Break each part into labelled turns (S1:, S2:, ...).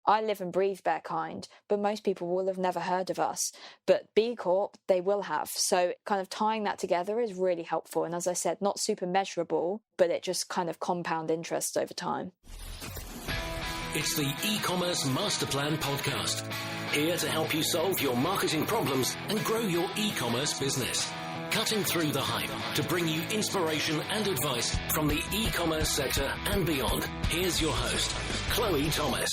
S1: I live and breathe Bear Kind, but most people will have never heard of us. But B Corp, they will have. So kind of tying that together is really helpful. And as I said, not super measurable, but it just kind of compound interest over time.
S2: It's the E-commerce Master Plan podcast. Here to help you solve your marketing problems and grow your e-commerce business. Cutting through the hype to bring you inspiration and advice from the e-commerce sector and beyond. Here's your host, Chloe Thomas.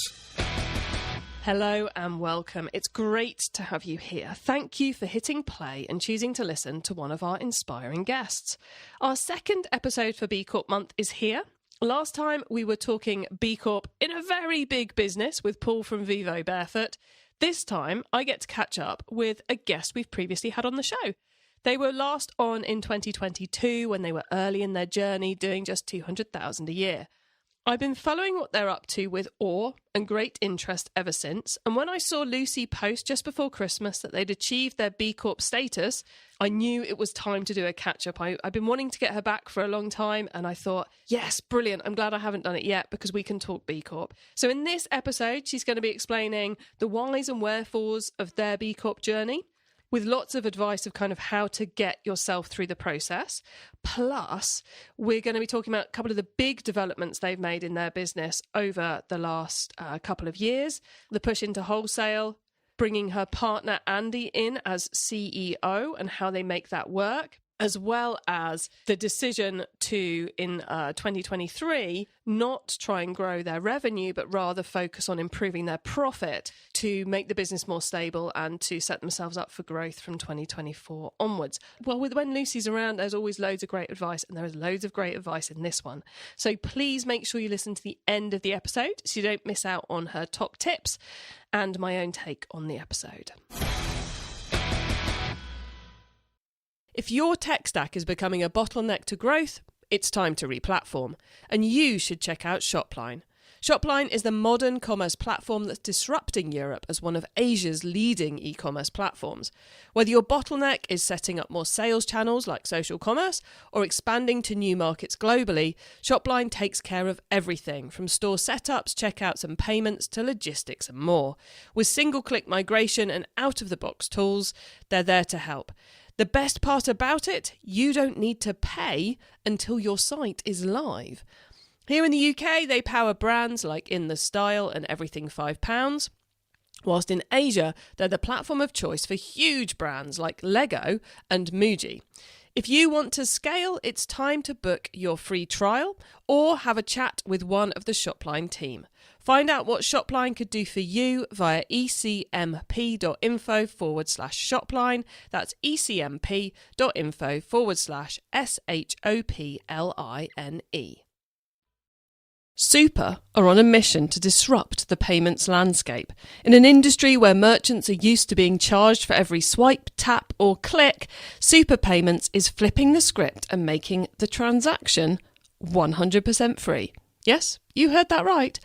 S3: Hello and welcome. It's great to have you here. Thank you for hitting play and choosing to listen to one of our inspiring guests. Our second episode for B Corp month is here. Last time we were talking B Corp in a very big business with Paul from Vivo Barefoot. This time I get to catch up with a guest we've previously had on the show. They were last on in 2022 when they were early in their journey, doing just $200,000 a year. I've been following what they're up to with awe and great interest ever since. And when I saw Lucy post just before Christmas that they'd achieved their B Corp status, I knew it was time to do a catch-up. I've been wanting to get her back for a long time, and I thought, yes, brilliant. I'm glad I haven't done it yet because we can talk B Corp. So in this episode, she's going to be explaining the whys and wherefores of their B Corp journey, with lots of advice of kind of how to get yourself through the process. Plus, we're going to be talking about a couple of the big developments they've made in their business over the last couple of years. The push into wholesale, bringing her partner Andy in as CEO and how they make that work, as well as the decision to, in 2023, not try and grow their revenue, but rather focus on improving their profit to make the business more stable and to set themselves up for growth from 2024 onwards. Well, when Lucy's around, there's always loads of great advice, and there is loads of great advice in this one. So please make sure you listen to the end of the episode so you don't miss out on her top tips and my own take on the episode. If your tech stack is becoming a bottleneck to growth, it's time to replatform, and you should check out Shopline. Shopline is the modern commerce platform that's disrupting Europe as one of Asia's leading e-commerce platforms. Whether your bottleneck is setting up more sales channels like social commerce or expanding to new markets globally, Shopline takes care of everything from store setups, checkouts and payments to logistics and more. With single-click migration and out-of-the-box tools, they're there to help. The best part about it, you don't need to pay until your site is live. Here in the UK, they power brands like In The Style and Everything £5, whilst in Asia, they're the platform of choice for huge brands like Lego and Muji. If you want to scale, it's time to book your free trial or have a chat with one of the Shopline team. Find out what Shopline could do for you via ecmp.info/Shopline. That's ecmp.info/SHOPLINE. Super are on a mission to disrupt the payments landscape. In an industry where merchants are used to being charged for every swipe, tap or click, Super Payments is flipping the script and making the transaction 100% free. Yes, you heard that right.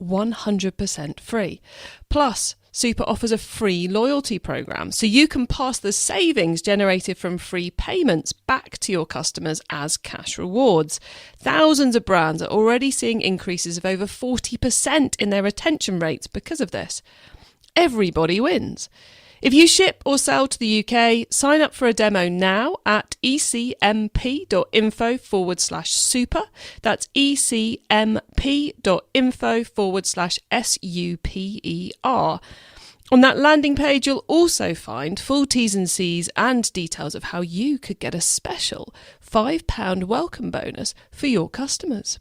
S3: 100% free. Plus, Super offers a free loyalty program, so you can pass the savings generated from free payments back to your customers as cash rewards. Thousands of brands are already seeing increases of over 40% in their retention rates because of this. Everybody wins. If you ship or sell to the UK, sign up for a demo now at ecmp.info/super. That's ecmp.info/SUPER. On that landing page, you'll also find full T's and C's and details of how you could get a special £5 welcome bonus for your customers.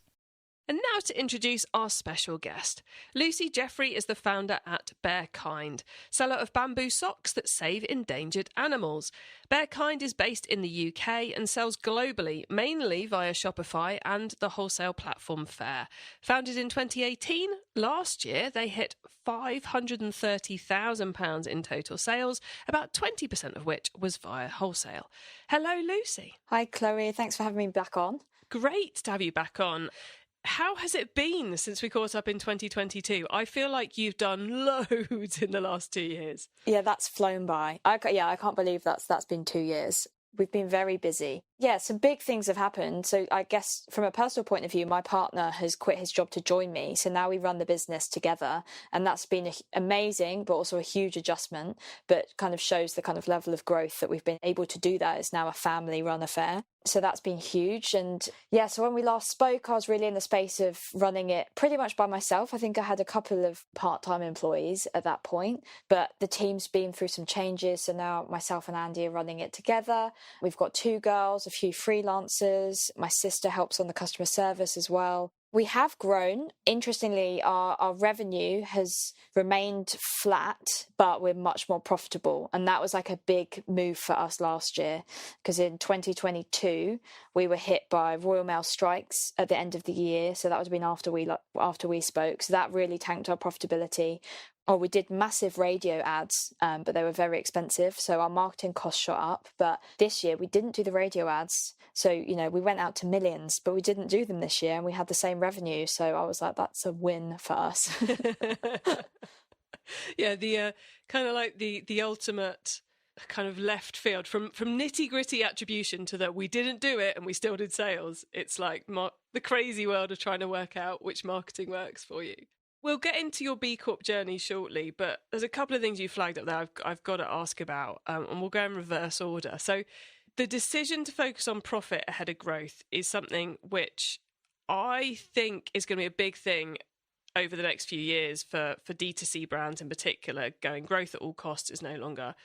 S3: And now to introduce our special guest. Lucy Jeffrey is the founder at Bear Kind, seller of bamboo socks that save endangered animals. Bear Kind is based in the UK and sells globally, mainly via Shopify and the wholesale platform Faire. Founded in 2018, last year they hit £530,000 in total sales, about 20% of which was via wholesale. Hello, Lucy.
S1: Hi, Chloe. Thanks for having me back on.
S3: Great to have you back on. How has it been since we caught up in 2022? I feel like you've done loads in the last 2 years.
S1: Yeah, that's flown by. I can't believe that's been 2 years. We've been very busy. Yeah, some big things have happened. So I guess from a personal point of view, my partner has quit his job to join me. So now we run the business together. And that's been amazing, but also a huge adjustment, but kind of shows the kind of level of growth that we've been able to do that. It's now a family run affair. So that's been huge. And yeah, so when we last spoke, I was really in the space of running it pretty much by myself. I think I had a couple of part-time employees at that point, but the team's been through some changes. So now myself and Andy are running it together. We've got 2 girls, a few freelancers. My sister helps on the customer service as well. We have grown. Interestingly, our revenue has remained flat, but we're much more profitable. And that was like a big move for us last year, because in 2022, we were hit by Royal Mail strikes at the end of the year. So that would have been after we spoke. So that really tanked our profitability. Oh, we did massive radio ads, but they were very expensive. So our marketing costs shot up. But this year we didn't do the radio ads. So, we went out to millions, but we didn't do them this year and we had the same revenue. So I was like, that's a win for us.
S3: Yeah, the kind of like the ultimate kind of left field from nitty gritty attribution to that we didn't do it and we still did sales. It's like the crazy world of trying to work out which marketing works for you. We'll get into your B Corp journey shortly, but there's a couple of things you flagged up there I've got to ask about, and we'll go in reverse order. So the decision to focus on profit ahead of growth is something which I think is going to be a big thing over the next few years for D2C brands in particular. Going growth at all costs is no longer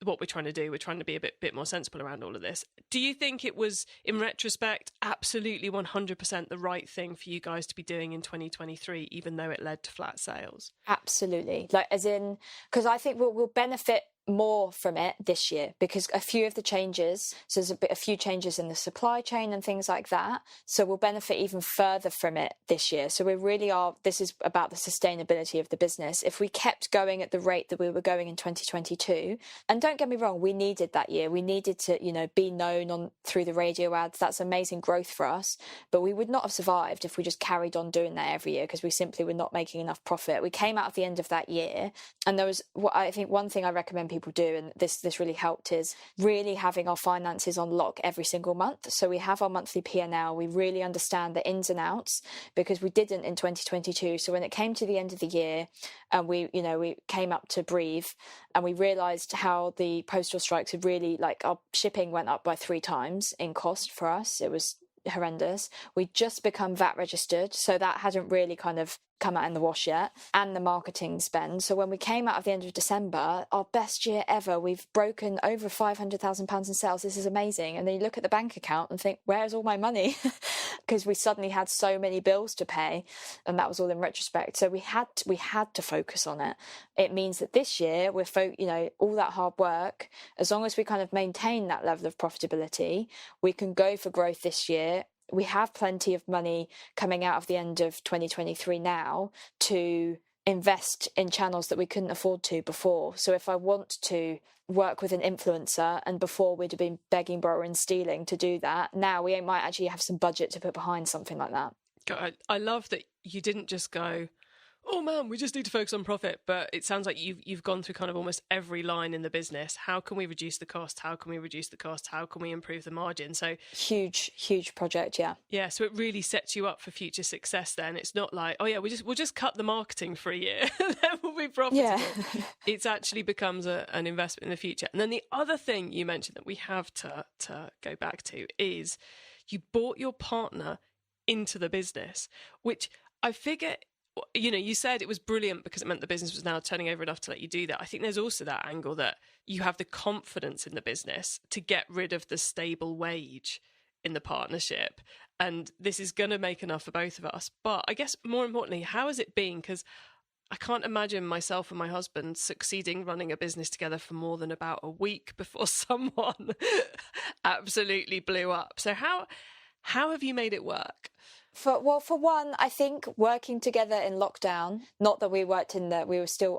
S3: what we're trying to do. We're trying to be a bit more sensible around all of this. Do you think it was, in retrospect, absolutely 100% the right thing for you guys to be doing in 2023, even though it led to flat sales?
S1: Absolutely. Because I think we'll benefit more from it this year, because a few of the changes, so there's a few changes in the supply chain and things like that, so we'll benefit even further from it this year. So this is about the sustainability of the business. If we kept going at the rate that we were going in 2022, and don't get me wrong, we needed that year, we needed to be known through the radio ads. That's amazing growth for us, but we would not have survived if we just carried on doing that every year, because we simply were not making enough profit. We came out at the end of that year, and there was I think one thing I recommend people do, and this really helped, is really having our finances on lock every single month. So we have our monthly P&L, we really understand the ins and outs, because we didn't in 2022. So when it came to the end of the year and we came up to breathe, and we realized how the postal strikes had really, our shipping went up by 3 times in cost for us. It was horrendous. We'd just become VAT registered, so that hadn't really kind of come out in the wash yet, and the marketing spend. So when we came out at the end of December, our best year ever, we've broken over £500,000 in sales. This is amazing. And then you look at the bank account and think, where's all my money? Because we suddenly had so many bills to pay, and that was all in retrospect. So we had to focus on it. It means that this year we're all that hard work, as long as we kind of maintain that level of profitability, we can go for growth this year. We have plenty of money coming out of the end of 2023 now to invest in channels that we couldn't afford to before. So if I want to work with an influencer, and before we'd have been begging, borrowing, stealing to do that, now we might actually have some budget to put behind something like that.
S3: God, I love that you didn't just go, oh man, we just need to focus on profit. But it sounds like you've gone through kind of almost every line in the business. How can we reduce the cost? How can we reduce the cost? How can we improve the margin? So huge project, yeah. Yeah, so it really sets you up for future success then. It's not like, oh yeah, we'll just cut the marketing for a year, then we'll be profitable. Yeah. It actually becomes an investment in the future. And then the other thing you mentioned that we have to go back to is you brought your partner into the business, which I figure, you said it was brilliant because it meant the business was now turning over enough to let you do that. I think there's also that angle that you have the confidence in the business to get rid of the stable wage in the partnership. And this is going to make enough for both of us. But I guess more importantly, how has it been? Because I can't imagine myself and my husband succeeding running a business together for more than about a week before someone absolutely blew up. So how have you made it work?
S1: For one, I think working together in lockdown, not that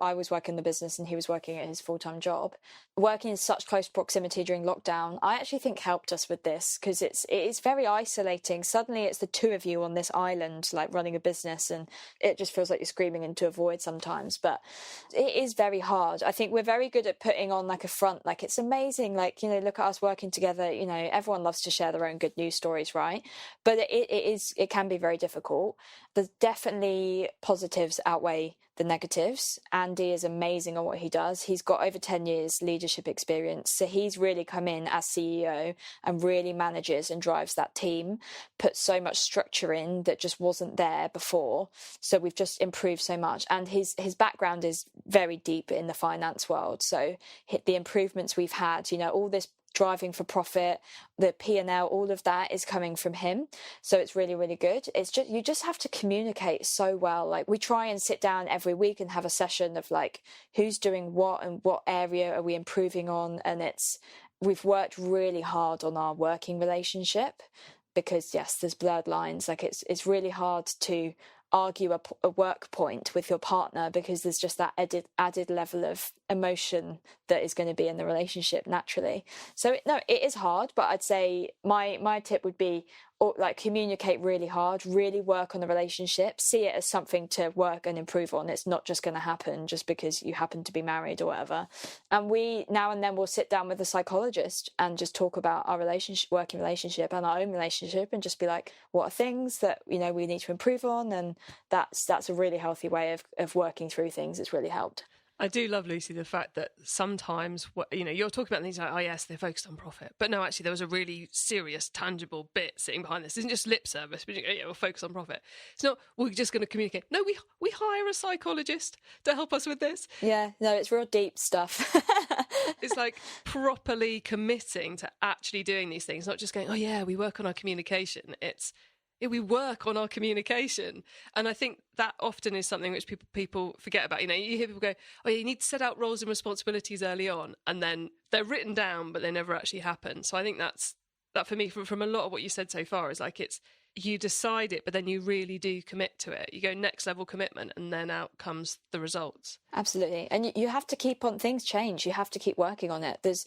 S1: I was working the business and he was working at his full-time job. Working in such close proximity during lockdown, I actually think helped us with this, because it is very isolating. Suddenly it's the two of you on this island, like running a business, and it just feels like you're screaming into a void sometimes. But it is very hard. I think we're very good at putting on like a front, like it's amazing, like, look at us working together. Everyone loves to share their own good news stories, right? But it can be very difficult. There's definitely positives outweigh the negatives. Andy is amazing on what he does. He's got over 10 years leadership experience. So he's really come in as CEO and really manages and drives that team, puts so much structure in that just wasn't there before. So we've just improved so much. And his background is very deep in the finance world. So the improvements we've had, all this driving for profit, the P&L, all of that is coming from him. So it's really, really good. It's just, you just have to communicate so well. Like, we try and sit down every week and have a session of like, who's doing what and what area are we improving on. And we've worked really hard on our working relationship, because yes, there's blurred lines. Like, it's really hard to argue a work point with your partner, because there's just that added level of emotion that is going to be in the relationship naturally. So no, it is hard, but I'd say my tip would be, like, communicate really hard, really work on the relationship, see it as something to work and improve on. It's not just going to happen just because you happen to be married or whatever. And we now and then will sit down with a psychologist and just talk about our working relationship and our own relationship, and just be like, what are things that we need to improve on? And that's a really healthy way of working through things. It's really helped.
S3: I do love, Lucy, the fact that sometimes, you're talking about things like, oh yes, they're focused on profit, but no, actually there was a really serious, tangible bit sitting behind this. It isn't just lip service, but we'll focus on profit. It's not, we're just going to communicate. No, we hire a psychologist to help us with this.
S1: Yeah, no, it's real deep stuff.
S3: It's like properly committing to actually doing these things, not just going, oh yeah, we work on our communication. We work on our communication. And I think that often is something which people forget about. You hear people go, oh, you need to set out roles and responsibilities early on, and then they're written down, but they never actually happen. So I think that for me, from a lot of what you said so far, is like, you decide it, but then you really do commit to it. You go next level commitment, and then out comes the results.
S1: Absolutely. And you have to keep on, things change. You have to keep working on it. There's,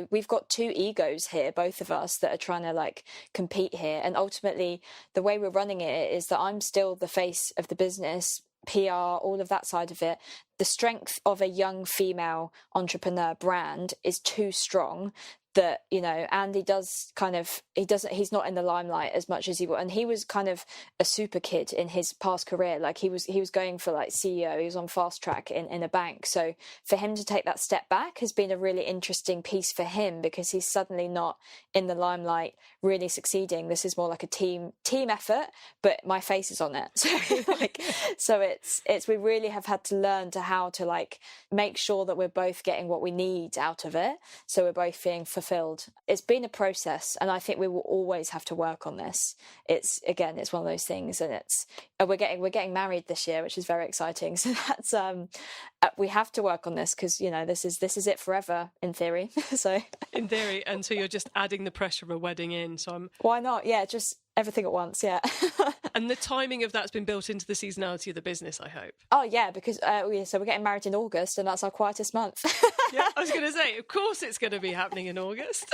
S1: we've got two egos here, both of us, that are trying to like compete here. And ultimately the way we're running it is that I'm still the face of the business, PR, all of that side of it. The strength of a young female entrepreneur brand is too strong that, Andy does he's not in the limelight as much as he was. And he was kind of a super kid in his past career. Like, he was going for like CEO, he was on fast track in a bank. So for him to take that step back has been a really interesting piece for him, because he's suddenly not in the limelight really succeeding. This is more like a team effort, but my face is on it. So it's we really have had to learn how to like make sure that we're both getting what we need out of it, so we're both feeling fulfilled. It's been a process, and I think we will always have to work on this. It's one of those things, and we're getting married this year, which is very exciting. So that's we have to work on this, because this is it forever in theory. So
S3: in theory, and so you're just adding the pressure of a wedding in. So
S1: why not? Yeah, just everything at once. Yeah.
S3: And the timing of that's been built into the seasonality of the business, I hope.
S1: Oh yeah, because so we're getting married in August, and that's our quietest month.
S3: Yeah, I was going to say, of course it's going to be happening in August.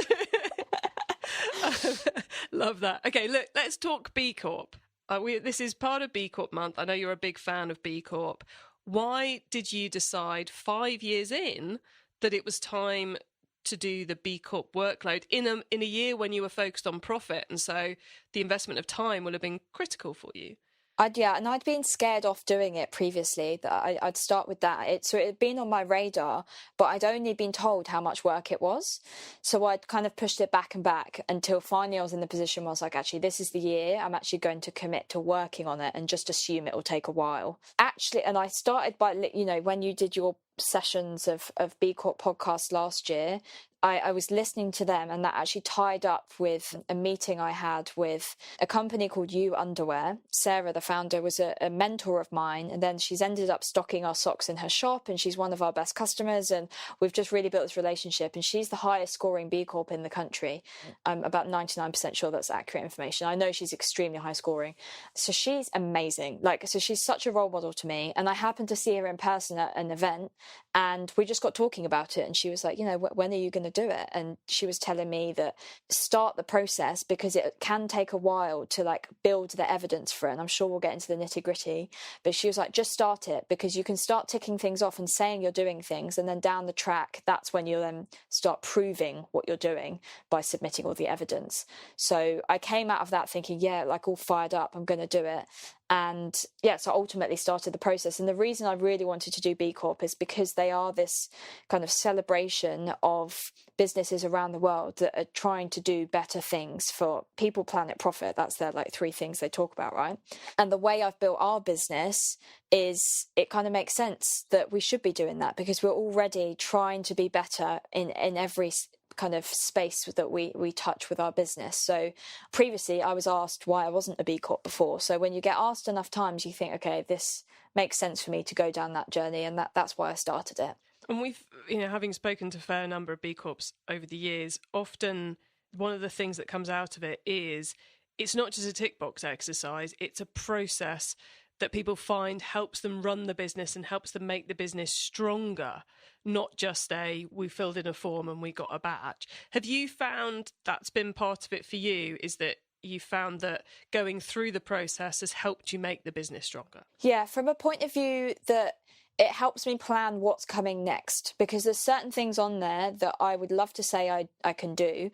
S3: Love that. Okay, look, let's talk B Corp. This is part of B Corp month. I know you're a big fan of B Corp. Why did you decide 5 years in that it was time to do the B Corp workload in a year when you were focused on profit, and so the investment of time will have been critical for you?
S1: And I'd been scared off doing it previously. That I'd start with that. So it had been on my radar, but I'd only been told how much work it was. So I'd kind of pushed it back and back until finally I was in the position where I was like, actually, this is the year I'm actually going to commit to working on it, and just assume it will take a while. Actually, and I started by, when you did your sessions of B Corp podcast last year, I was listening to them, and that actually tied up with a meeting I had with a company called You Underwear. Sarah, the founder, was a mentor of mine, and then she's ended up stocking our socks in her shop, and she's one of our best customers, and we've just really built this relationship, and she's the highest scoring B Corp in the country. I'm about 99% sure that's accurate information. I know she's extremely high scoring. So she's amazing. So she's such a role model to me, and I happened to see her in person at an event, and we just got talking about it, and she was like, when are you going to do it? And she was telling me that start the process, because it can take a while to build the evidence for it, and I'm sure we'll get into the nitty gritty, but she was like, just start it, because you can start ticking things off and saying you're doing things, and then down the track, that's when you'll then start proving what you're doing by submitting all the evidence. So I came out of that thinking, all fired up, I'm going to do it. And so I ultimately started the process. And the reason I really wanted to do B Corp is because they are this kind of celebration of businesses around the world that are trying to do better things for people, planet, profit. That's their three things they talk about, right? And the way I've built our business is it kind of makes sense that we should be doing that, because we're already trying to be better in every kind of space that we touch with our business. So previously I was asked why I wasn't a B Corp before. So when you get asked enough times, you think, okay, this makes sense for me to go down that journey, and that's why I started it.
S3: And we've, having spoken to a fair number of B Corps over the years, often one of the things that comes out of it is it's not just a tick box exercise, it's a process that people find helps them run the business and helps them make the business stronger, not just we filled in a form and we got a badge. Have you found that's been part of it for you, is that you found that going through the process has helped you make the business stronger? Yeah,
S1: from a point of view that it helps me plan what's coming next, because there's certain things on there that I would love to say I can do.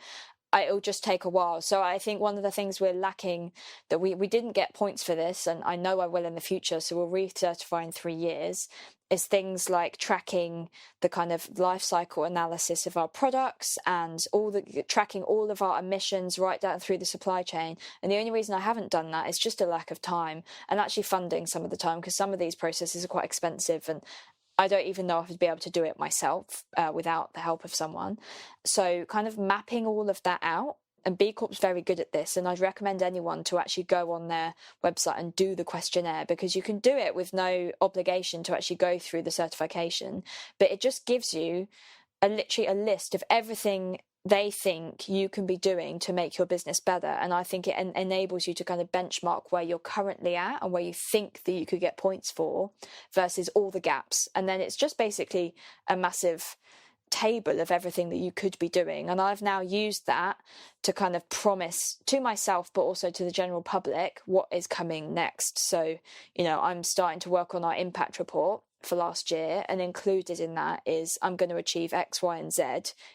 S1: It'll just take a while. So I think one of the things we're lacking, that we didn't get points for this, and I know I will in the future, so we'll recertify in 3 years, is things like tracking the kind of life cycle analysis of our products and tracking all of our emissions right down through the supply chain. And the only reason I haven't done that is just a lack of time, and actually funding some of the time, because some of these processes are quite expensive, and I don't even know if I'd be able to do it myself without the help of someone. So kind of mapping all of that out, and B Corp's very good at this, and I'd recommend anyone to actually go on their website and do the questionnaire, because you can do it with no obligation to actually go through the certification, but it just gives you literally a list of everything they think you can be doing to make your business better. And I think it enables you to kind of benchmark where you're currently at and where you think that you could get points for versus all the gaps. And then it's just basically a massive table of everything that you could be doing. And I've now used that to kind of promise to myself, but also to the general public, what is coming next. So, I'm starting to work on our impact report for last year, and included in that is I'm going to achieve X, Y, and Z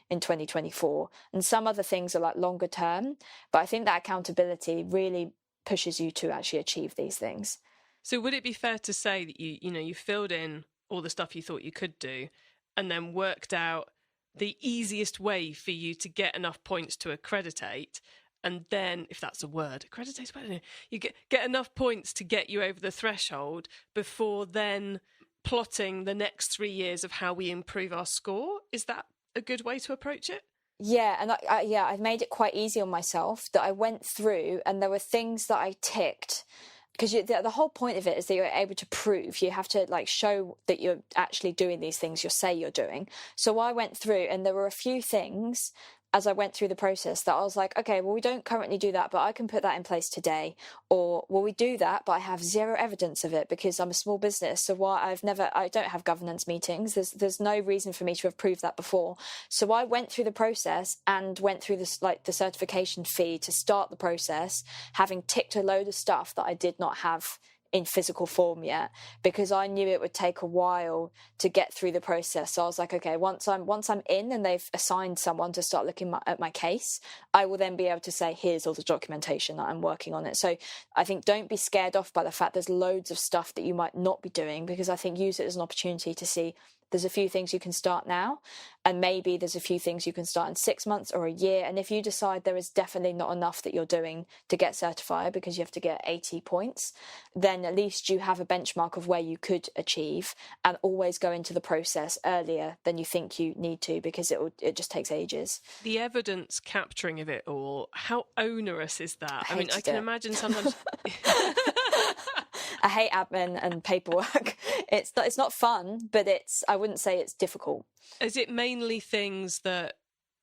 S1: in 2024. And some other things are longer term, but I think that accountability really pushes you to actually achieve these things.
S3: So would it be fair to say that you filled in all the stuff you thought you could do, and then worked out the easiest way for you to get enough points to accreditate, and then, if that's a word, accreditate, I don't know, you get enough points to get you over the threshold before then plotting the next 3 years of how we improve our score? Is that a good way to approach it?
S1: Yeah, and I've made it quite easy on myself, that I went through and there were things that I ticked, because the whole point of it is that you're able to prove. You have to show that you're actually doing these things you say you're doing. So I went through, and there were a few things as I went through the process that I was like, okay, well, we don't currently do that, but I can put that in place today. Or, well, we do that, but I have zero evidence of it because I'm a small business. So I don't have governance meetings. There's no reason for me to have proved that before. So I went through the process and went through this, the certification fee to start the process, having ticked a load of stuff that I did not have in physical form yet, because I knew it would take a while to get through the process. So I was like, okay, once I'm in and they've assigned someone to start looking at my case, I will then be able to say, here's all the documentation that I'm working on it. So I think don't be scared off by the fact there's loads of stuff that you might not be doing, because I think use it as an opportunity to see, there's a few things you can start now, and maybe there's a few things you can start in 6 months or a year. And if you decide there is definitely not enough that you're doing to get certified because you have to get 80 points, then at least you have a benchmark of where you could achieve, and always go into the process earlier than you think you need to, because it just takes ages.
S3: The evidence capturing of it all, how onerous is that? I mean, I can
S1: it.
S3: imagine sometimes...
S1: I hate admin and paperwork. It's not fun, but I wouldn't say it's difficult.
S3: Is it mainly things that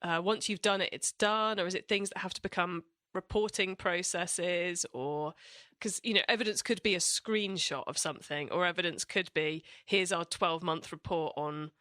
S3: once you've done it, it's done? Or is it things that have to become reporting processes? Or because, evidence could be a screenshot of something, or evidence could be, here's our 12-month report on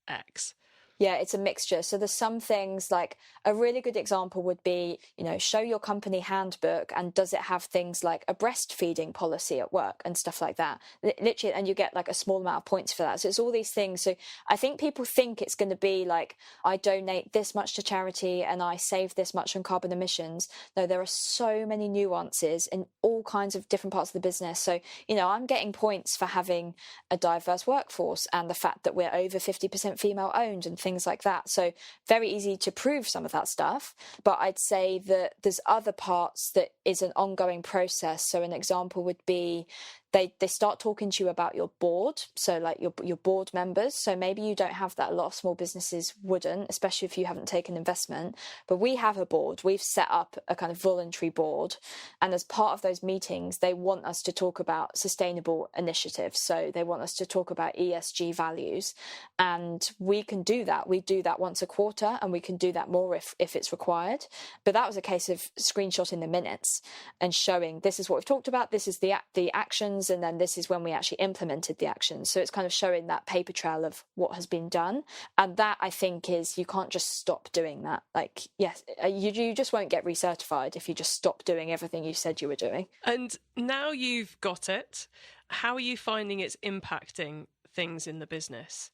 S3: X.
S1: Yeah, it's a mixture. So there's some things, like a really good example would be, show your company handbook, and does it have things like a breastfeeding policy at work and stuff like that? Literally, and you get like a small amount of points for that. So it's all these things. So I think people think it's going to be like, I donate this much to charity and I save this much on carbon emissions. No, there are so many nuances in all kinds of different parts of the business. So, I'm getting points for having a diverse workforce and the fact that we're over 50% female owned and things like that. So very easy to prove some of that stuff. But I'd say that there's other parts that is an ongoing process. So an example would be they start talking to you about your board, so like your board members. So maybe you don't have that. A lot of small businesses wouldn't, especially if you haven't taken investment. But we have a board. We've set up a kind of voluntary board. And as part of those meetings, they want us to talk about sustainable initiatives. So they want us to talk about ESG values. And we can do that. We do that once a quarter, and we can do that more if it's required. But that was a case of screenshotting the minutes and showing, this is what we've talked about, this is the actions, and then this is when we actually implemented the actions. So it's kind of showing that paper trail of what has been done. And that, I think, is, you can't just stop doing that. Like, yes, you just won't get recertified if you just stop doing everything you said you were doing.
S3: And now you've got it, how are you finding it's impacting things in the business?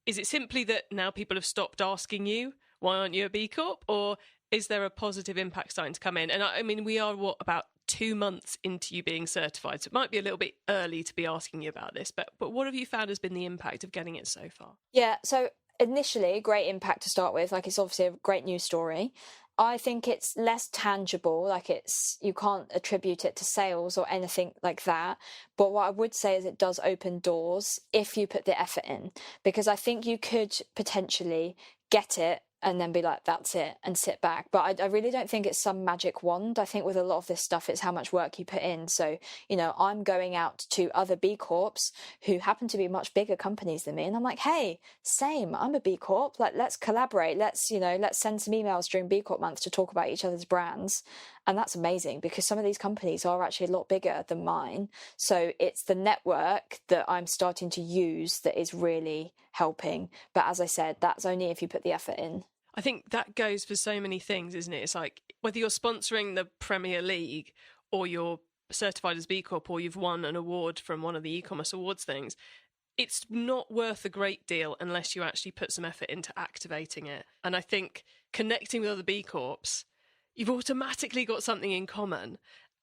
S3: Is it simply that now people have stopped asking you, why aren't you a B Corp? Or is there a positive impact starting to come in? And I mean, we are, about 2 months into you being certified, so it might be a little bit early to be asking you about this, but what have you found has been the impact of getting it so far?
S1: Yeah, so initially, great impact to start with. Like, it's obviously a great news story. I think it's less tangible, like you can't attribute it to sales or anything like that. But what I would say is it does open doors if you put the effort in, because I think you could potentially get it and then be like, that's it, and sit back. But I really don't think it's some magic wand. I think with a lot of this stuff, it's how much work you put in. So, I'm going out to other B Corps who happen to be much bigger companies than me. And I'm like, hey, same, I'm a B Corp. Like, let's collaborate. Let's send some emails during B Corp month to talk about each other's brands. And that's amazing, because some of these companies are actually a lot bigger than mine. So it's the network that I'm starting to use that is really helping. But as I said, that's only if you put the effort in.
S3: I think that goes for so many things, isn't it? It's like whether you're sponsoring the Premier League, or you're certified as B Corp, or you've won an award from one of the e-commerce awards things, it's not worth a great deal unless you actually put some effort into activating it. And I think connecting with other B Corps, you've automatically got something in common,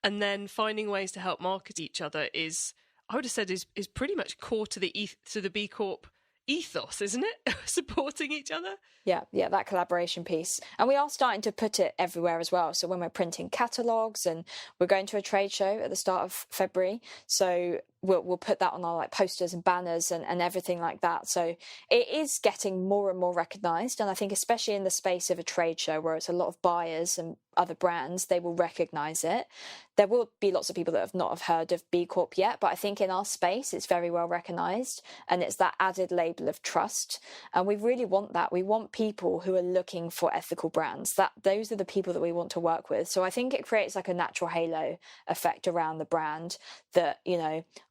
S3: and then finding ways to help market each other is, I would have said, is pretty much core to the B Corp ethos, isn't it? Supporting each other.
S1: Yeah, that collaboration piece. And we are starting to put it everywhere as well. So when we're printing catalogues, and we're going to a trade show at the start of February, so we'll put that on our posters and banners and everything like that. So it is getting more and more recognised. And I think especially in the space of a trade show where it's a lot of buyers and other brands, they will recognise it. There will be lots of people that have not heard of B Corp yet, but I think in our space it's very well recognised, and it's that added label of trust. And we really want that. We want people who are looking for ethical brands. Those are the people that we want to work with. So I think it creates like a natural halo effect around the brand that,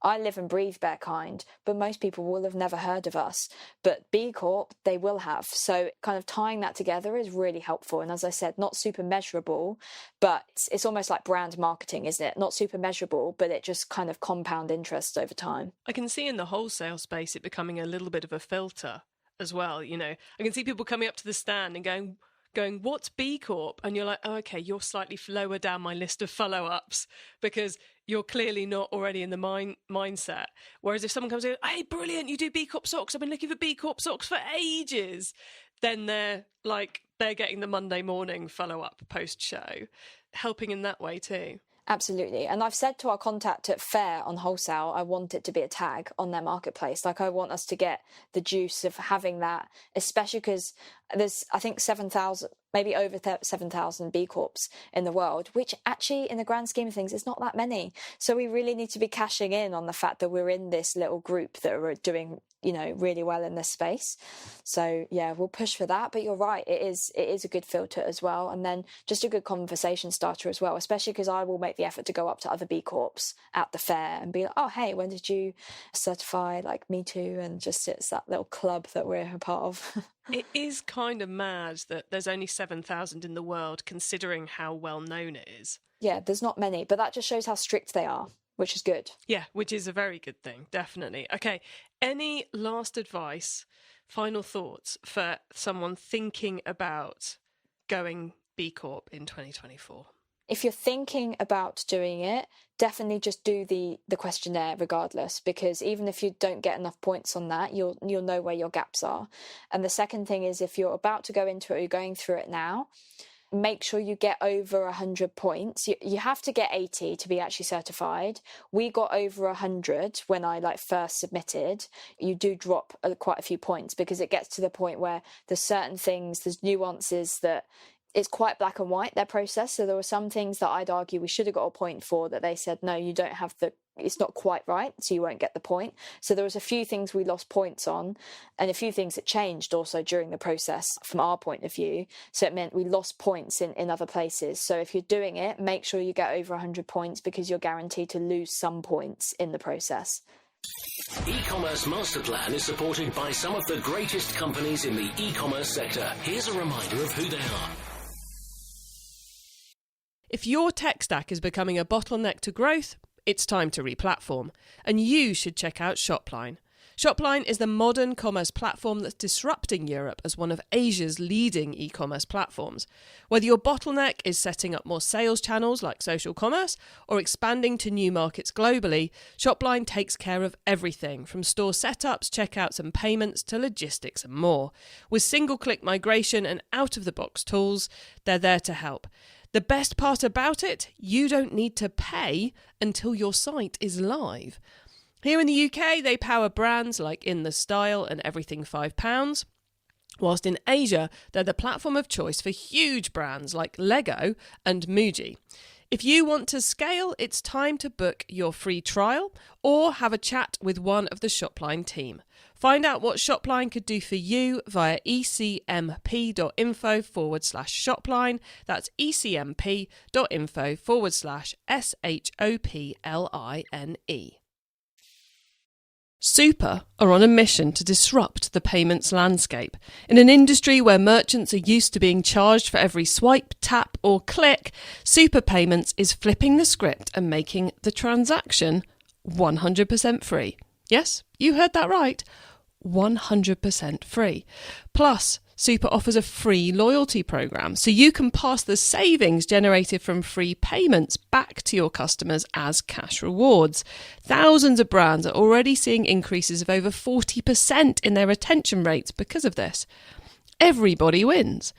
S1: I live and breathe Bearkind, but most people will have never heard of us. But B Corp, they will have. So kind of tying that together is really helpful. And as I said, not super measurable, but it's almost like brand marketing, isn't it? Not super measurable, but it just kind of compound interest over time.
S3: I can see in the wholesale space it becoming a little bit of a filter as well. I can see people coming up to the stand and going, going, what's B Corp? And you're like, oh, okay, you're slightly lower down my list of follow-ups because you're clearly not already in the mindset. Whereas if someone comes in, hey, brilliant, you do B Corp socks. I've been looking for B Corp socks for ages. Then they're getting the Monday morning follow-up post-show, helping in that way too.
S1: Absolutely. And I've said to our contact at Faire on Wholesale, I want it to be a tag on their marketplace. Like, I want us to get the juice of having that, especially because there's, I think, 7,000, maybe over 7,000 B Corps in the world, which actually in the grand scheme of things is not that many. So we really need to be cashing in on the fact that we're in this little group that are doing, really well in this space. So yeah, we'll push for that. But you're right, it is a good filter as well. And then just a good conversation starter as well, especially because I will make the effort to go up to other B Corps at the fair and be like, oh, hey, when did you certify? Like, me too. And just it's that little club that we're a part of.
S3: It is kind of mad that there's only 7,000 in the world, considering how well known it is.
S1: Yeah, there's not many, but that just shows how strict they are, which is good.
S3: Yeah, which is a very good thing, definitely. Okay, any last advice, final thoughts for someone thinking about going B Corp in 2024?
S1: If you're thinking about doing it, definitely just do the questionnaire regardless, because even if you don't get enough points on that, you'll know where your gaps are. And the second thing is, if you're about to go into it or you're going through it now, make sure you get over 100 points. You have to get 80 to be actually certified. We got over 100 when I first submitted. You do drop quite a few points because it gets to the point where there's certain things, there's nuances that it's quite black and white, their process. So there were some things that I'd argue we should have got a point for that they said, no, you don't have it's not quite right, so you won't get the point. So there was a few things we lost points on and a few things that changed also during the process from our point of view. So it meant we lost points in other places. So if you're doing it, make sure you get over 100 points because you're guaranteed to lose some points in the process.
S2: E-commerce Master Plan is supported by some of the greatest companies in the e-commerce sector. Here's a reminder of who they are.
S3: If your tech stack is becoming a bottleneck to growth, it's time to replatform, and you should check out Shopline. Shopline is the modern commerce platform that's disrupting Europe as one of Asia's leading e-commerce platforms. Whether your bottleneck is setting up more sales channels like social commerce or expanding to new markets globally, Shopline takes care of everything from store setups, checkouts and payments to logistics and more. With single-click migration and out-of-the-box tools, they're there to help. The best part about it, you don't need to pay until your site is live. Here in the UK, they power brands like In The Style and Everything £5, whilst in Asia, they're the platform of choice for huge brands like Lego and Muji. If you want to scale, it's time to book your free trial or have a chat with one of the Shopline team. Find out what Shopline could do for you via ecmp.info/Shopline. That's ecmp.info/SHOPLINE. Super are on a mission to disrupt the payments landscape. In an industry where merchants are used to being charged for every swipe, tap or click, Super Payments is flipping the script and making the transaction 100% free. Yes, you heard that right. 100% free. Plus, Super offers a free loyalty program, so you can pass the savings generated from free payments back to your customers as cash rewards. Thousands of brands are already seeing increases of over 40% in their retention rates because of this. Everybody wins.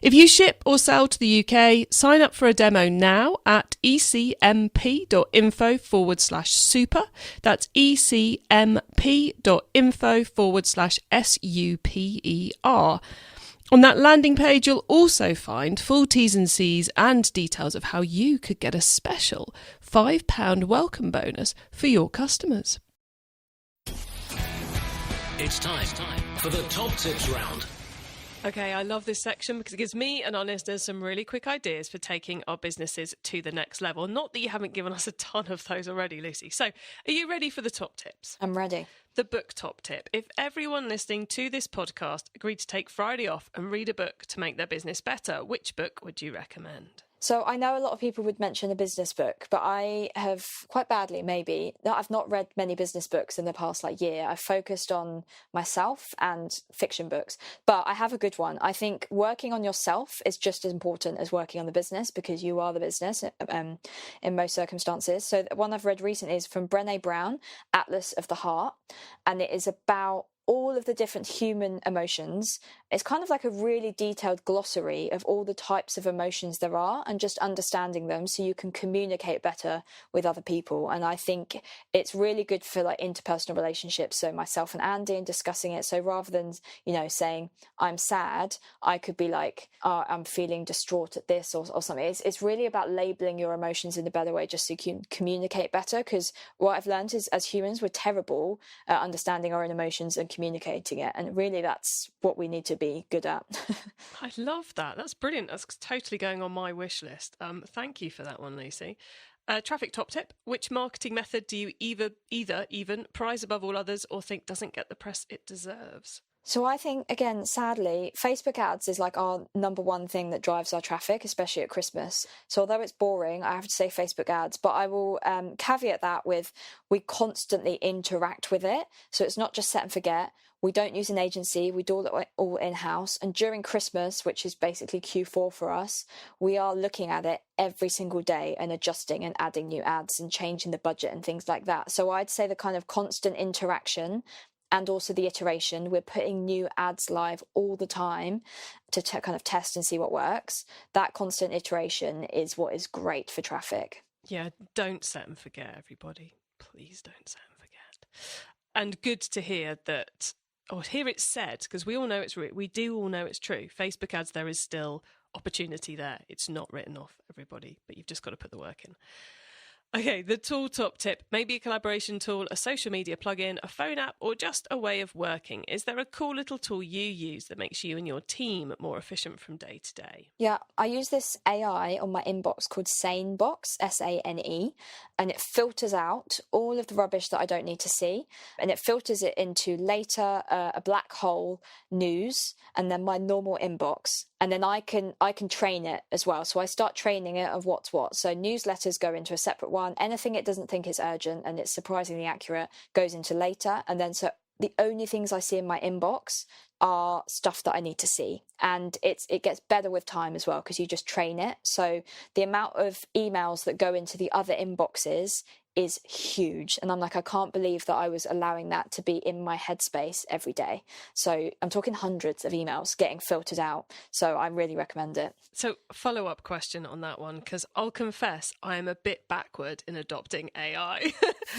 S3: If you ship or sell to the UK, sign up for a demo now at ecmp.info/super. That's ecmp.info/SUPER. On that landing page, you'll also find full T's and C's and details of how you could get a special £5 welcome bonus for your customers.
S2: It's time for the top tips round.
S3: Okay, I love this section because it gives me and our listeners some really quick ideas for taking our businesses to the next level. Not that you haven't given us a ton of those already, Lucy. So, are you ready for the top tips?
S1: I'm ready.
S3: The book top tip. If everyone listening to this podcast agreed to take Friday off and read a book to make their business better, which book would you recommend?
S1: So I know a lot of people would mention a business book, but I have quite badly, maybe, I've not read many business books in the past year. I've focused on myself and fiction books, but I have a good one. I think working on yourself is just as important as working on the business, because you are the business in most circumstances. So the one I've read recently is from Brené Brown, Atlas of the Heart, and it is about all of the different human emotions. It's kind of like a really detailed glossary of all the types of emotions there are, and just understanding them so you can communicate better with other people. And I think it's really good for interpersonal relationships. So myself and Andy, and discussing it. So rather than, saying I'm sad, I could be like, oh, I'm feeling distraught at this or something. It's really about labeling your emotions in a better way, just so you can communicate better. Because what I've learned is, as humans, we're terrible at understanding our own emotions and communicating it, and really that's what we need to be good at.
S3: I love that. That's brilliant. That's totally going on my wish list. Thank you for that one, Lucy. Traffic top tip: which marketing method do you either even prize above all others, or think doesn't get the press it deserves?
S1: So I think, again, sadly, Facebook ads is our number one thing that drives our traffic, especially at Christmas. So although it's boring, I have to say Facebook ads, but I will caveat that with, we constantly interact with it. So it's not just set and forget. We don't use an agency. We do it all in-house. And during Christmas, which is basically Q4 for us, we are looking at it every single day and adjusting and adding new ads and changing the budget and things like that. So I'd say the kind of constant interaction and also the iteration. We're putting new ads live all the time to kind of test and see what works. That constant iteration is what is great for traffic.
S3: Yeah, don't set and forget, everybody. Please don't set and forget. And good to hear that, or hear it said, because we do all know it's true. Facebook ads, there is still opportunity there. It's not written off, everybody, but you've just got to put the work in. Okay, the tool top tip: maybe a collaboration tool, a social media plugin, a phone app, or just a way of working. Is there a cool little tool you use that makes you and your team more efficient from day to day?
S1: Yeah, I use this AI on my inbox called SaneBox, SANE, and it filters out all of the rubbish that I don't need to see, and it filters it into later, a black hole, news, and then my normal inbox. And then I can train it as well. So I start training it of what's what. So newsletters go into a separate one. Anything it doesn't think is urgent and it's surprisingly accurate goes into later. And then so the only things I see in my inbox are stuff that I need to see. And it gets better with time as well, because you just train it. So the amount of emails that go into the other inboxes is huge. And I'm like, I can't believe that I was allowing that to be in my headspace every day. So I'm talking hundreds of emails getting filtered out. So I really recommend it.
S3: So follow-up question on that one, because I'll confess I am a bit backward in adopting AI.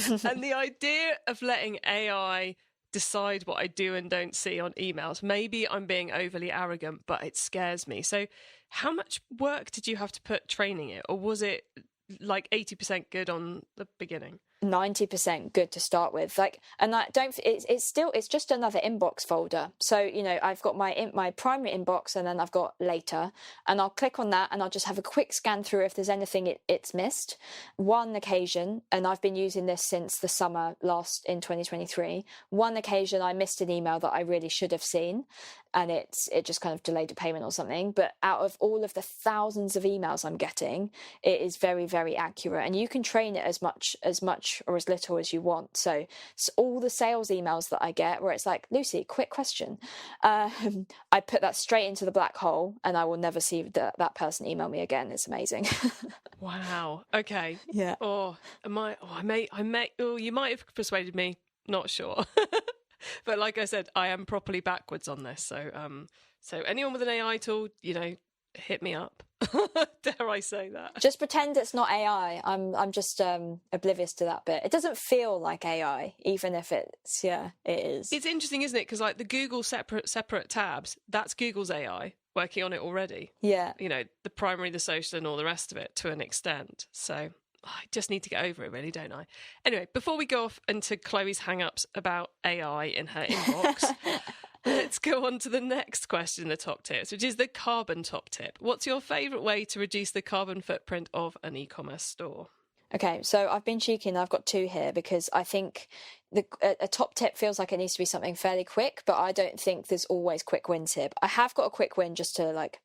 S3: And the idea of letting AI decide what I do and don't see on emails, maybe I'm being overly arrogant, but it scares me. So how much work did you have to put training it, or was it 80% good on the beginning?
S1: 90% good to start with. And I don't, it's just another inbox folder. So, I've got my primary inbox, and then I've got later, and I'll click on that and I'll just have a quick scan through if there's anything it's missed. One occasion, and I've been using this since the summer in 2023, one occasion I missed an email that I really should have seen, and it just kind of delayed a payment or something. But out of all of the thousands of emails I'm getting, it is very, very accurate. And you can train it as much or as little as you want. So all the sales emails that I get where it's like, Lucy, quick question, I put that straight into the black hole, and I will never see that person email me again. It's amazing.
S3: Wow. Okay.
S1: Yeah.
S3: You might have persuaded me. Not sure. But like I said, I am properly backwards on this. So anyone with an AI tool, hit me up. Dare I say that? Just
S1: pretend it's not AI. I'm just oblivious to that bit. It doesn't feel like AI, even if it is.
S3: It's interesting, isn't it? Because the Google separate tabs, that's Google's AI working on it already.
S1: Yeah.
S3: The primary, the social, and all the rest of it to an extent. So I just need to get over it, really, don't I? Anyway, before we go off into Chloe's hang-ups about AI in her inbox, let's go on to the next question in the top tips, which is the carbon top tip. What's your favourite way to reduce the carbon footprint of an e-commerce store?
S1: Okay, so I've been cheeky and I've got two here, because I think a top tip feels like it needs to be something fairly quick, but I don't think there's always quick wins here. I have got a quick win just to like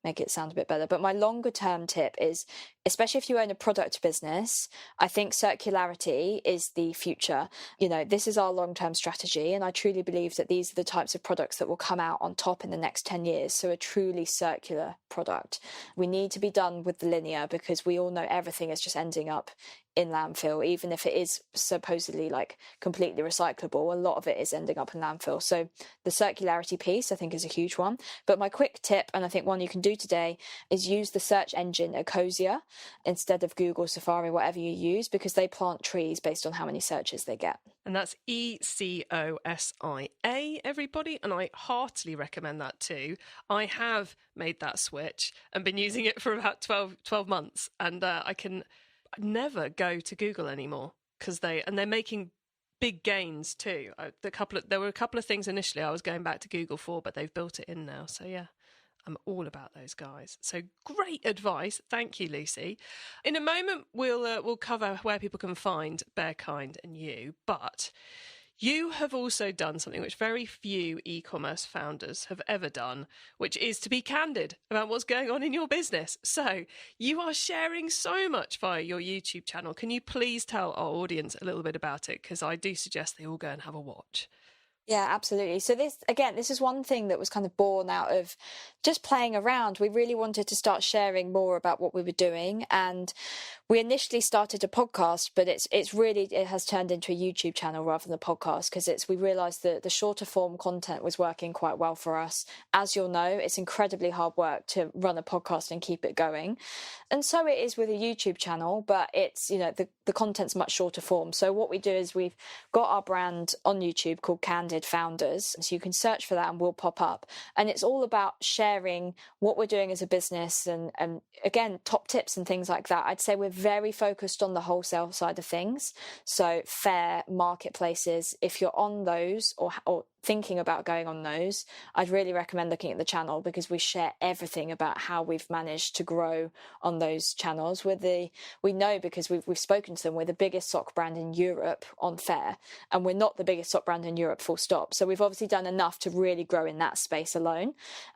S1: make it sound a bit better. But my longer term tip is, especially if you own a product business, I think circularity is the future. You know, this is our long term strategy. And I truly believe that these are the types of products that will come out on top in the next 10 years. So a truly circular product. We need to be done with the linear, because we all know everything is just ending up in landfill. Even if it is supposedly like completely recyclable, a lot of it is ending up in landfill. So the circularity piece I think is a huge one. But my quick tip, and I think one you can do today, is use the search engine Ecosia instead of Google, Safari, whatever you use, because they plant trees based on how many searches they get.
S3: And that's Ecosia, everybody. And I heartily recommend that too. I have made that switch and been using it for about 12 months. And I can never go to Google anymore, because they're making big gains too. There were a couple of things initially I was going back to Google for, but they've built it in now. So yeah, I'm all about those guys. So great advice. Thank you, Lucy. In a moment, we'll cover where people can find Bearkind and you, but you have also done something which very few e-commerce founders have ever done, which is to be candid about what's going on in your business. So you are sharing so much via your YouTube channel. Can you please tell our audience a little bit about it? Because I do suggest they all go and have a watch.
S1: Yeah, absolutely. So this is one thing that was kind of born out of just playing around. We really wanted to start sharing more about what we were doing. And we initially started a podcast, but it has turned into a YouTube channel rather than a podcast, because we realized that the shorter form content was working quite well for us. As you'll know, it's incredibly hard work to run a podcast and keep it going. And so it is with a YouTube channel, but it's, you know, the content's much shorter form. So what we do is we've got our brand on YouTube called Candid Founders. So you can search for that and we'll pop up. And it's all about sharing what we're doing as a business and again, top tips and things like that. I'd say we're very focused on the wholesale side of things. So Faire, marketplaces, if you're on those or thinking about going on those, I'd really recommend looking at the channel, because we share everything about how we've managed to grow on those channels. We know, because we've spoken to them, we're the biggest sock brand in Europe on Faire, and we're not the biggest sock brand in Europe full stop. So we've obviously done enough to really grow in that space alone.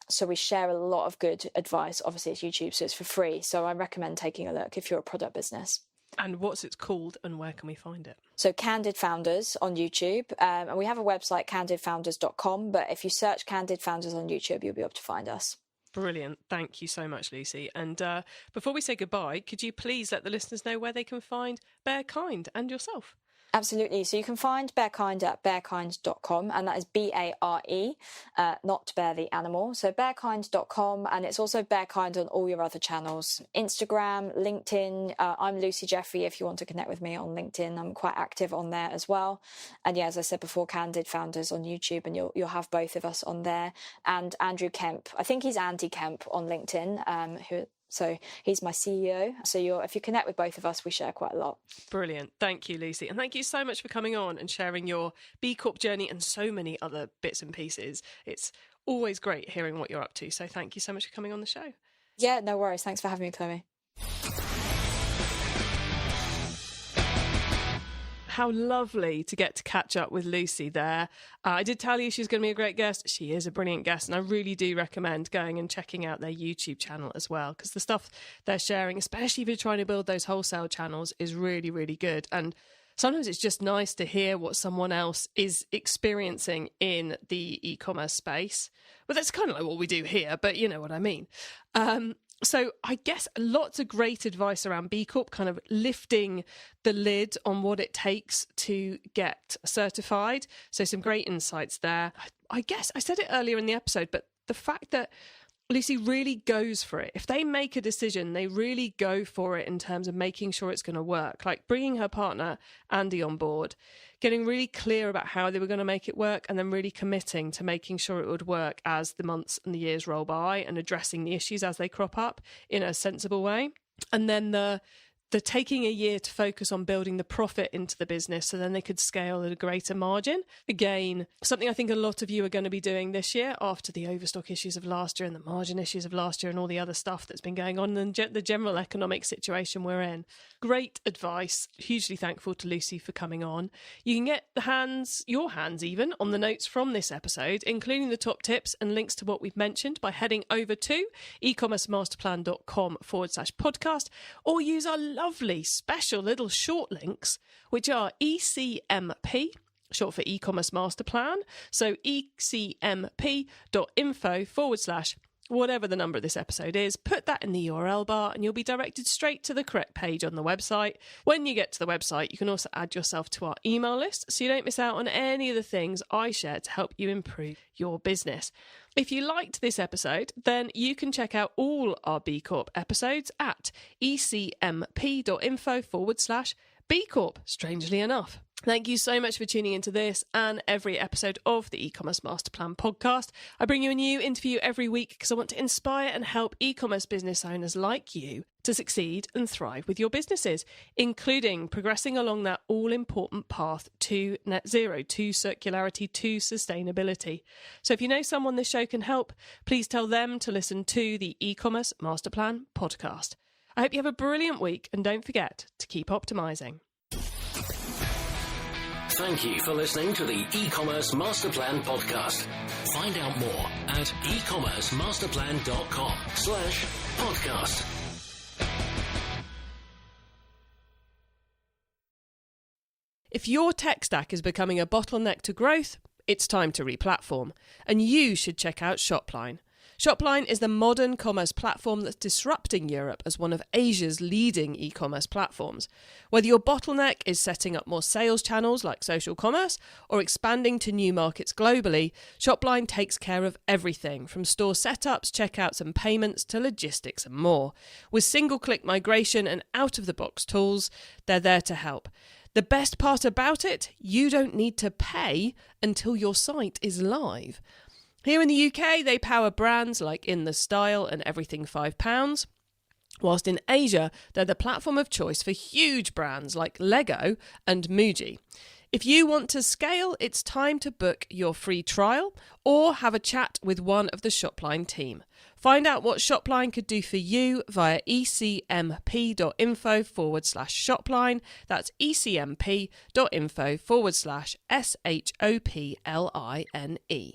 S1: So we share a lot of good advice. Obviously it's YouTube, so it's for free. So I recommend taking a look if you're a product business.
S3: And what's it called and where can we find it?
S1: So Candid Founders on YouTube. And we have a website, candidfounders.com. But if you search Candid Founders on YouTube, you'll be able to find us.
S3: Brilliant. Thank you so much, Lucy. And before we say goodbye, could you please let the listeners know where they can find Bearkind and yourself?
S1: Absolutely. So you can find Bearkind at bearkind.com, and that is BARE, not bear the animal. So bearkind.com, and it's also Bearkind on all your other channels. Instagram, LinkedIn. I'm Lucy Jeffrey if you want to connect with me on LinkedIn. I'm quite active on there as well. And yeah, as I said before, Candid Founders on YouTube, and you'll have both of us on there. And Andrew Kemp, I think he's Andy Kemp on LinkedIn, so he's my CEO. So if you connect with both of us, we share quite a lot.
S3: Brilliant. Thank you, Lucy. And thank you so much for coming on and sharing your B Corp journey and so many other bits and pieces. It's always great hearing what you're up to. So thank you so much for coming on the show.
S1: Yeah, no worries. Thanks for having me, Chloe.
S3: How lovely to get to catch up with Lucy there. I did tell you she's going to be a great guest. She is a brilliant guest, and I really do recommend going and checking out their YouTube channel as well, because the stuff they're sharing, especially if you're trying to build those wholesale channels, is really, really good. And sometimes it's just nice to hear what someone else is experiencing in the e-commerce space. Well, that's kind of like what we do here, but you know what I mean. So I guess lots of great advice around B Corp, kind of lifting the lid on what it takes to get certified. So some great insights there. I guess I said it earlier in the episode, but the fact that Lucy really goes for it. If they make a decision, they really go for it in terms of making sure it's going to work. Like bringing her partner, Andy, on board, getting really clear about how they were going to make it work, and then really committing to making sure it would work as the months and the years roll by, and addressing the issues as they crop up in a sensible way. And then the they're taking a year to focus on building the profit into the business so then they could scale at a greater margin. Again, something I think a lot of you are going to be doing this year after the overstock issues of last year and the margin issues of last year and all the other stuff that's been going on and the general economic situation we're in. Great advice. Hugely thankful to Lucy for coming on. You can get your hands even, on the notes from this episode, including the top tips and links to what we've mentioned by heading over to ecommercemasterplan.com/podcast, or use our lovely special little short links, which are ECMP, short for e-commerce master plan. So ecmp.info/whatever the number of this episode is, put that in the URL bar and you'll be directed straight to the correct page on the website. When you get to the website, you can also add yourself to our email list so you don't miss out on any of the things I share to help you improve your business. If you liked this episode, then you can check out all our B Corp episodes at ecmp.info/B Corp, strangely enough. Thank you so much for tuning into this and every episode of the E-commerce Master Plan podcast. I bring you a new interview every week because I want to inspire and help e-commerce business owners like you to succeed and thrive with your businesses, including progressing along that all-important path to net zero, to circularity, to sustainability. So if you know someone this show can help, please tell them to listen to the E-commerce Master Plan podcast. I hope you have a brilliant week and don't forget to keep optimizing.
S2: Thank you for listening to the E-commerce Master Plan podcast. Find out more at ecommercemasterplan.com/podcast.
S3: If your tech stack is becoming a bottleneck to growth, it's time to replatform, and you should check out Shopline. Shopline is the modern commerce platform that's disrupting Europe as one of Asia's leading e-commerce platforms. Whether your bottleneck is setting up more sales channels like social commerce or expanding to new markets globally, Shopline takes care of everything from store setups, checkouts and payments to logistics and more. With single-click migration and out-of-the-box tools, they're there to help. The best part about it, you don't need to pay until your site is live. Here in the UK, they power brands like In The Style and Everything £5, whilst in Asia, they're the platform of choice for huge brands like Lego and Muji. If you want to scale, it's time to book your free trial or have a chat with one of the Shopline team. Find out what Shopline could do for you via ecmp.info/Shopline. That's ecmp.info/SHOPLINE.